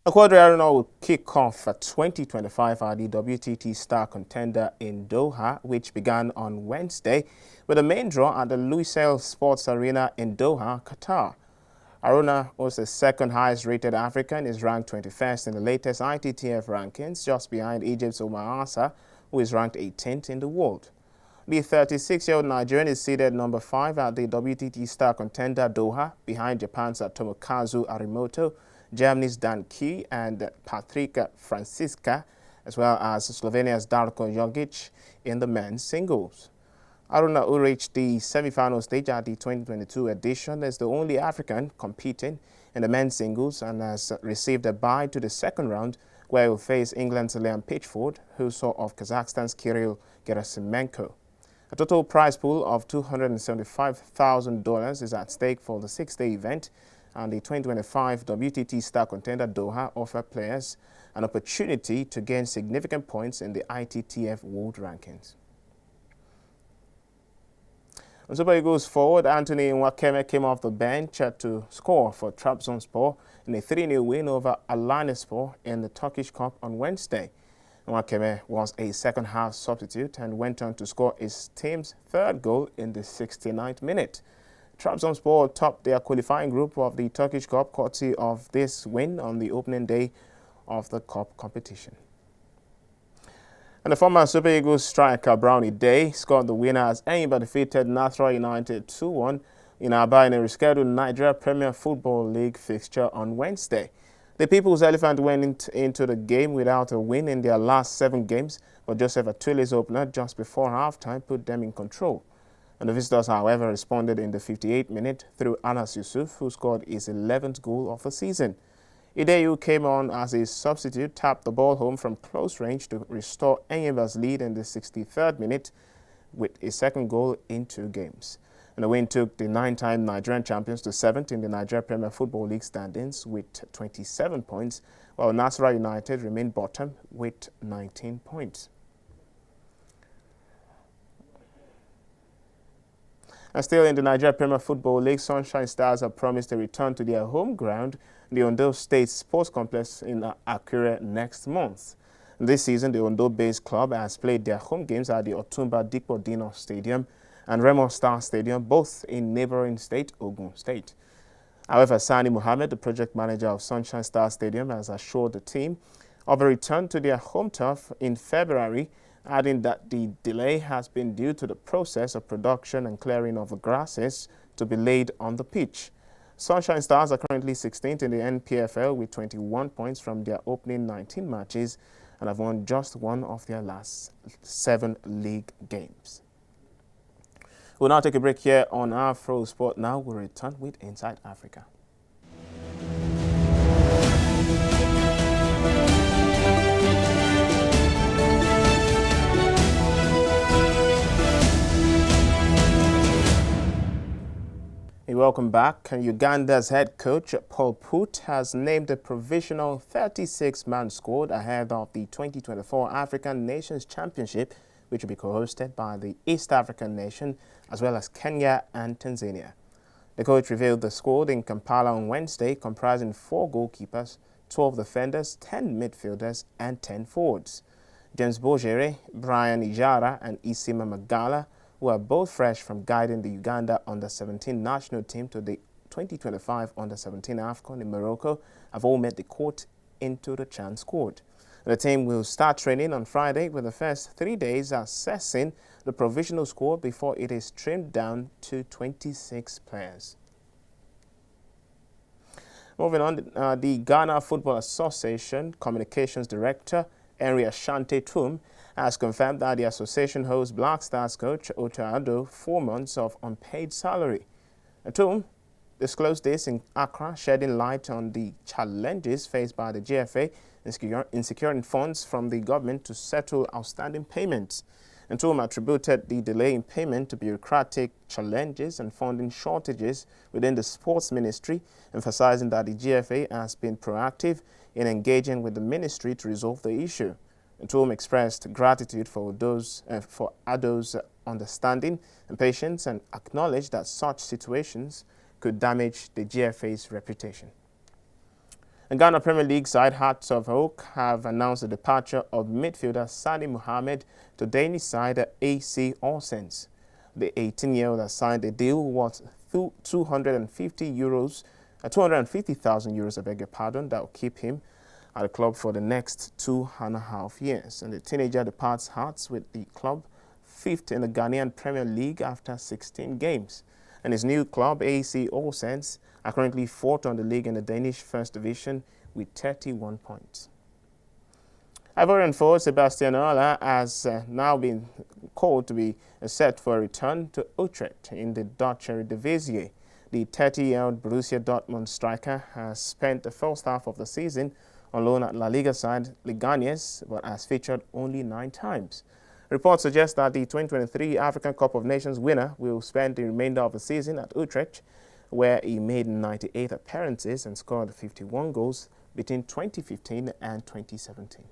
The quadrennial will kick off for 2025 at the WTT Star Contender in Doha, which began on Wednesday with a main draw at the Lusail Sports Arena in Doha, Qatar. Aruna was the second highest rated African, is ranked 21st in the latest ITTF rankings, just behind Egypt's Omar Asa, who is ranked 18th in the world. The 36-year-old Nigerian is seeded number 5 at the WTT Star Contender Doha, behind Japan's Tomokazu Arimoto, Germany's Dan Key and Patrick Francisca, as well as Slovenia's Darko Jogic in the men's singles. Aruna, who reached the semi-final stage at the 2022 edition, is the only African competing in the men's singles and has received a bye to the second round, where he will face England's Liam Pitchford, who saw off Kazakhstan's Kirill Gerasimenko. A total prize pool of $275,000 is at stake for the six-day event, and the 2025 WTT Star Contender Doha offer players an opportunity to gain significant points in the ITTF World Rankings. On Super Eagles forward, Anthony Nwakeme came off the bench to score for Trabzonspor in a 3-0 win over Alanyaspor in the Turkish Cup on Wednesday. Nwakeme was a second-half substitute and went on to score his team's third goal in the 69th minute. Trabzonspor topped their qualifying group of the Turkish Cup courtesy of this win on the opening day of the Cup competition. And the former Super Eagles striker Brownie Day scored the winner as Enyimba defeated Nasarawa United 2-1 in Aba in a rescheduled Nigeria Premier Football League fixture on Wednesday. The People's Elephant went into the game without a win in their last 7 games, but Joseph Atule's opener just before halftime put them in control. And the visitors, however, responded in the 58th minute through Anas Yusuf, who scored his 11th goal of the season. Ideyu came on as a substitute, tapped the ball home from close range to restore Enyimba's lead in the 63rd minute with a second goal in 2 games. And the win took the 9-time Nigerian champions to 7th in the Nigeria Premier Football League standings with 27 points, while Nasarawa United remained bottom with 19 points. And still in the Nigeria Premier Football League, Sunshine Stars have promised a return to their home ground, the Ondo State Sports Complex in Akure next month. This season, the Ondo-based club has played their home games at the Otumba Dikpo Dino Stadium and Remo Star Stadium, both in neighboring state, Ogun State. However, Sani Mohammed, the project manager of Sunshine Star Stadium, has assured the team of a return to their home turf in February, adding that the delay has been due to the process of production and clearing of the grasses to be laid on the pitch. Sunshine Stars are currently 16th in the NPFL with 21 points from their opening 19 matches and have won just one of their last 7 league games. We'll now take a break here on Afrosport. Now we'll return with Inside Africa. Welcome back. Uganda's head coach Paul Put has named a provisional 36-man squad ahead of the 2024 African Nations Championship, which will be co-hosted by the East African nation as well as Kenya and Tanzania. The coach revealed the squad in Kampala on Wednesday, comprising 4 goalkeepers, 12 defenders, 10 midfielders and 10 forwards. James Bogere, Brian Ijara and Isima Magala, who are both fresh from guiding the Uganda Under-17 national team to the 2025 Under-17 AFCON in Morocco, have all made the court into the CHAN squad. The team will start training on Friday with the first 3 days assessing the provisional squad before it is trimmed down to 26 players. Moving on, the Ghana Football Association Communications Director Henry Ashante Tum has confirmed that the association owes Black Stars coach Otto Addo 4 months of unpaid salary. Tum disclosed this in Accra, shedding light on the challenges faced by the GFA in securing funds from the government to settle outstanding payments. Tum attributed the delay in payment to bureaucratic challenges and funding shortages within the sports ministry, emphasizing that the GFA has been proactive in engaging with the ministry to resolve the issue. Tum expressed gratitude for Addo's understanding and patience and acknowledged that such situations could damage the GFA's reputation. The Ghana Premier League side Hearts of Oak have announced the departure of midfielder Sani Mohammed to Danish side AC Horsens. The 18-year-old has signed a deal worth €250,000, I beg your pardon, that will keep him at the club for the next 2.5 years. And the teenager departs Hearts with the club 5th in the Ghanaian Premier League after 16 games. And his new club, AC Horsens, are currently 4th on the league in the Danish First Division with 31 points. Ivorian forward Sebastien has now been called to be set for a return to Utrecht in the Dutch Eredivisie. The 30-year-old Borussia Dortmund striker has spent the first half of the season on loan at La Liga side Leganés, but has featured only 9 times. Reports suggest that the 2023 African Cup of Nations winner will spend the remainder of the season at Utrecht, where he made 98 appearances and scored 51 goals between 2015 and 2017.